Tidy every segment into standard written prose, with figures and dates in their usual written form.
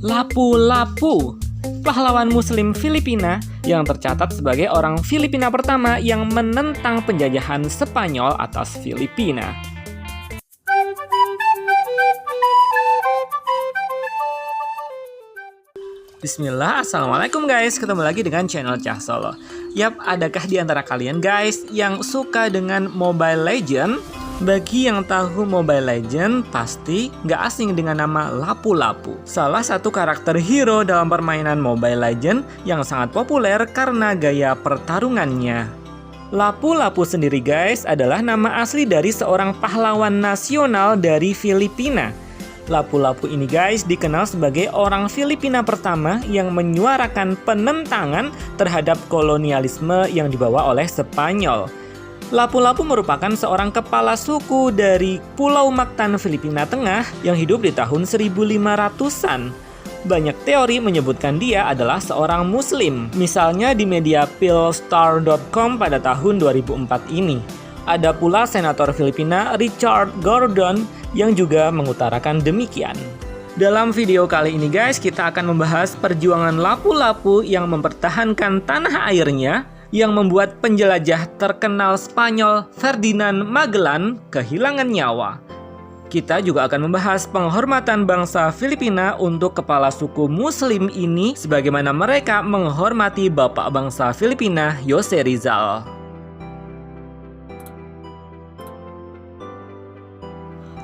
Lapu-Lapu, pahlawan Muslim Filipina yang tercatat sebagai orang Filipina pertama yang menentang penjajahan Spanyol atas Filipina. Bismillah, assalamualaikum guys, ketemu lagi dengan channel Cah Solo. Yap, adakah di antara kalian guys yang suka dengan Mobile Legend? Bagi yang tahu Mobile Legend, pasti nggak asing dengan nama Lapu-Lapu. Salah satu karakter hero dalam permainan Mobile Legend yang sangat populer karena gaya pertarungannya. Lapu-Lapu sendiri guys adalah nama asli dari seorang pahlawan nasional dari Filipina. Lapu-Lapu ini guys dikenal sebagai orang Filipina pertama yang menyuarakan penentangan terhadap kolonialisme yang dibawa oleh Spanyol. Lapu-Lapu merupakan seorang kepala suku dari Pulau Mactan, Filipina Tengah yang hidup di tahun 1500-an. Banyak teori menyebutkan dia adalah seorang Muslim. Misalnya di media Philstar.com pada tahun 2004 ini. Ada pula senator Filipina Richard Gordon yang juga mengutarakan demikian. Dalam video kali ini guys, kita akan membahas perjuangan Lapu-Lapu yang mempertahankan tanah airnya, yang membuat penjelajah terkenal Spanyol Ferdinand Magellan kehilangan nyawa. Kita juga akan membahas penghormatan bangsa Filipina untuk kepala suku Muslim ini, sebagaimana mereka menghormati bapak bangsa Filipina, Jose Rizal.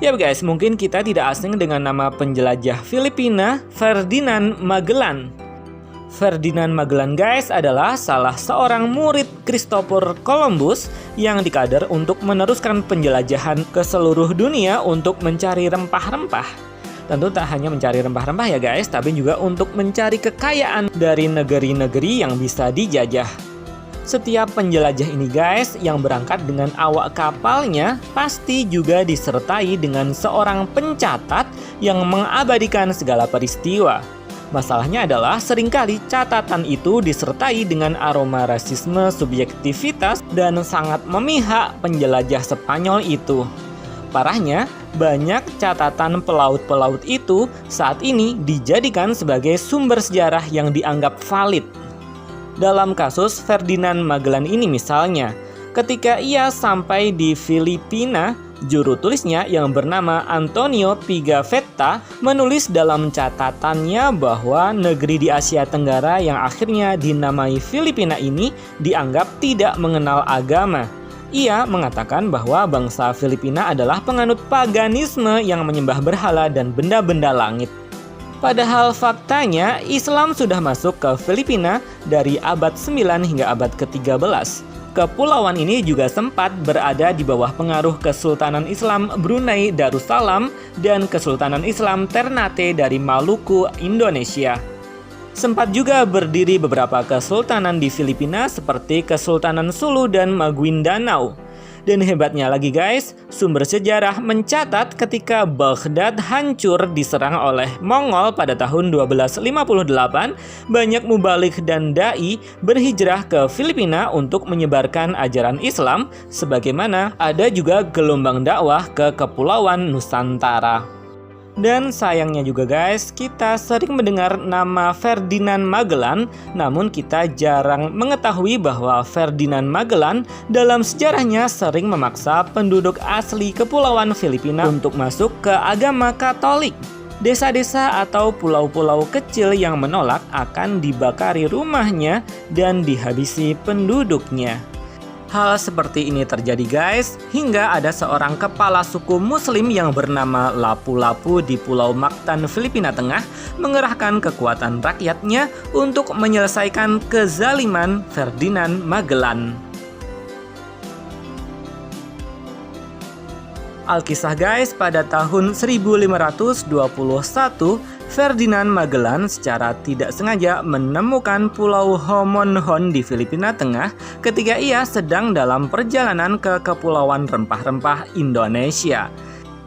Ya guys, mungkin kita tidak asing dengan nama penjelajah Filipina, Ferdinand Magellan. Ferdinand Magellan guys adalah salah seorang murid Christopher Columbus yang dikader untuk meneruskan penjelajahan ke seluruh dunia untuk mencari rempah-rempah. Tentu tak hanya mencari rempah-rempah ya guys, tapi juga untuk mencari kekayaan dari negeri-negeri yang bisa dijajah. Setiap penjelajah ini guys yang berangkat dengan awak kapalnya pasti juga disertai dengan seorang pencatat yang mengabadikan segala peristiwa. Masalahnya adalah seringkali catatan itu disertai dengan aroma rasisme, subjektivitas, dan sangat memihak penjelajah Spanyol itu. Parahnya, banyak catatan pelaut-pelaut itu saat ini dijadikan sebagai sumber sejarah yang dianggap valid. Dalam kasus Ferdinand Magellan ini misalnya, ketika ia sampai di Filipina, juru tulisnya yang bernama Antonio Pigafetta menulis dalam catatannya bahwa negeri di Asia Tenggara yang akhirnya dinamai Filipina ini dianggap tidak mengenal agama. Ia mengatakan bahwa bangsa Filipina adalah penganut paganisme yang menyembah berhala dan benda-benda langit. Padahal faktanya Islam sudah masuk ke Filipina dari abad 9 hingga abad ke-13. Kepulauan ini juga sempat berada di bawah pengaruh Kesultanan Islam Brunei Darussalam dan Kesultanan Islam Ternate dari Maluku, Indonesia. Sempat juga berdiri beberapa kesultanan di Filipina seperti Kesultanan Sulu dan Maguindanao. Dan hebatnya lagi guys, sumber sejarah mencatat ketika Baghdad hancur diserang oleh Mongol pada tahun 1258, banyak mubalik dan dai berhijrah ke Filipina untuk menyebarkan ajaran Islam, sebagaimana ada juga gelombang dakwah ke Kepulauan Nusantara. Dan sayangnya juga guys, kita sering mendengar nama Ferdinand Magellan, namun kita jarang mengetahui bahwa Ferdinand Magellan dalam sejarahnya sering memaksa penduduk asli Kepulauan Filipina untuk masuk ke agama Katolik. Desa-desa atau pulau-pulau kecil yang menolak akan dibakari rumahnya dan dihabisi penduduknya. Hal seperti ini terjadi guys, hingga ada seorang kepala suku Muslim yang bernama Lapu-Lapu di Pulau Mactan, Filipina Tengah mengerahkan kekuatan rakyatnya untuk menyelesaikan kezaliman Ferdinand Magellan. Alkisah guys, pada tahun 1521 Ferdinand Magellan secara tidak sengaja menemukan Pulau Homonhon di Filipina Tengah ketika ia sedang dalam perjalanan ke Kepulauan Rempah-Rempah Indonesia.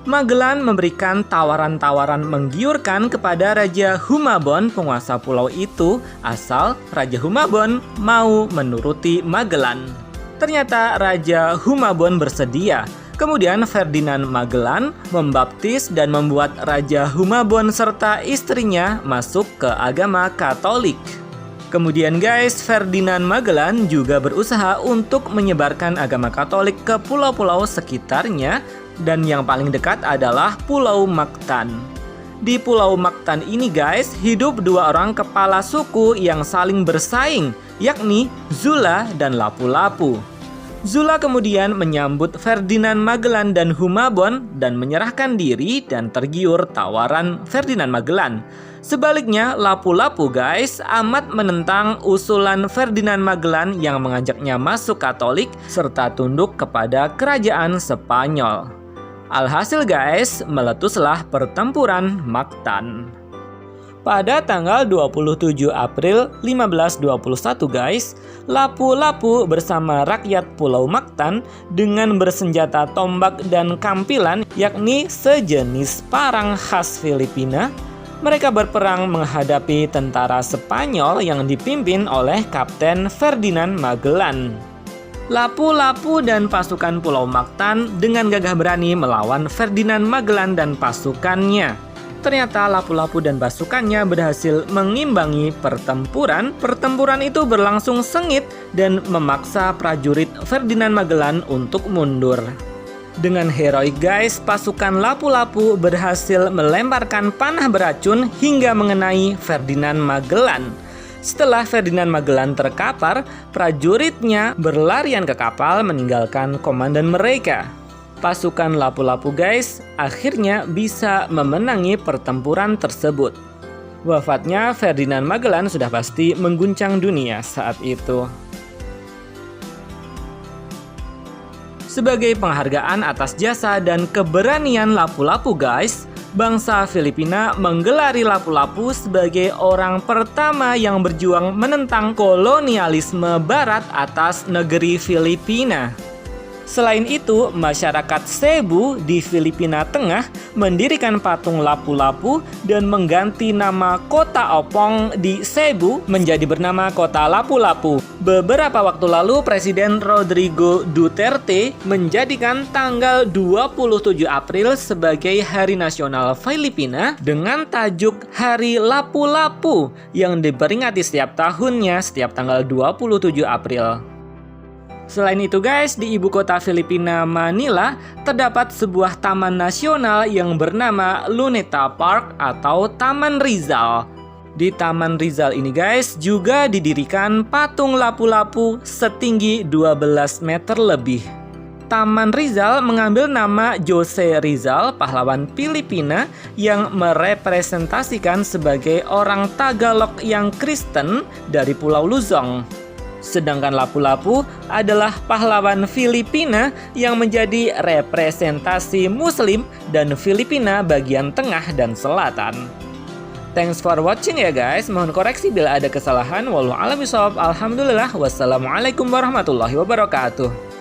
Magellan memberikan tawaran-tawaran menggiurkan kepada Raja Humabon, penguasa pulau itu, asal Raja Humabon mau menuruti Magellan. Ternyata Raja Humabon bersedia. Kemudian Ferdinand Magellan membaptis dan membuat Raja Humabon serta istrinya masuk ke agama Katolik. Kemudian guys, Ferdinand Magellan juga berusaha untuk menyebarkan agama Katolik ke pulau-pulau sekitarnya, dan yang paling dekat adalah Pulau Mactan. Di Pulau Mactan ini guys, hidup dua orang kepala suku yang saling bersaing, yakni Zula dan Lapu-Lapu. Zula kemudian menyambut Ferdinand Magellan dan Humabon dan menyerahkan diri dan tergiur tawaran Ferdinand Magellan. Sebaliknya, Lapu-Lapu guys amat menentang usulan Ferdinand Magellan yang mengajaknya masuk Katolik serta tunduk kepada kerajaan Spanyol. Alhasil guys, meletuslah pertempuran Mactan. Pada tanggal 27 April 1521 guys, Lapu-Lapu bersama rakyat Pulau Mactan dengan bersenjata tombak dan kampilan, yakni sejenis parang khas Filipina, mereka berperang menghadapi tentara Spanyol yang dipimpin oleh Kapten Ferdinand Magellan. Lapu-Lapu dan pasukan Pulau Mactan dengan gagah berani melawan Ferdinand Magellan dan pasukannya. Ternyata Lapu-Lapu dan pasukannya berhasil mengimbangi pertempuran. Pertempuran itu berlangsung sengit dan memaksa prajurit Ferdinand Magellan untuk mundur. Dengan heroik guys, pasukan Lapu-Lapu berhasil melemparkan panah beracun hingga mengenai Ferdinand Magellan. Setelah Ferdinand Magellan terkapar, prajuritnya berlarian ke kapal meninggalkan komandan mereka. Pasukan Lapu-Lapu guys akhirnya bisa memenangi pertempuran tersebut. Wafatnya Ferdinand Magellan sudah pasti mengguncang dunia saat itu. Sebagai penghargaan atas jasa dan keberanian Lapu-Lapu guys, bangsa Filipina menggelari Lapu-Lapu sebagai orang pertama yang berjuang menentang kolonialisme Barat atas negeri Filipina. Selain itu, masyarakat Cebu di Filipina Tengah mendirikan patung Lapu-Lapu dan mengganti nama kota Opong di Cebu menjadi bernama kota Lapu-Lapu. Beberapa waktu lalu, Presiden Rodrigo Duterte menjadikan tanggal 27 April sebagai Hari Nasional Filipina dengan tajuk Hari Lapu-Lapu yang diperingati setiap tahunnya setiap tanggal 27 April. Selain itu guys, di ibu kota Filipina, Manila, terdapat sebuah taman nasional yang bernama Luneta Park atau Taman Rizal. Di Taman Rizal ini guys, juga didirikan patung Lapu-Lapu setinggi 12 meter lebih. Taman Rizal mengambil nama Jose Rizal, pahlawan Filipina yang merepresentasikan sebagai orang Tagalog yang Kristen dari Pulau Luzon. Sedangkan Lapu-Lapu adalah pahlawan Filipina yang menjadi representasi Muslim dan Filipina bagian tengah dan selatan. Thanks for watching ya guys. Mohon koreksi bila ada kesalahan. Wallahu a'lam bishawab. Alhamdulillah. Wassalamualaikum warahmatullahi wabarakatuh.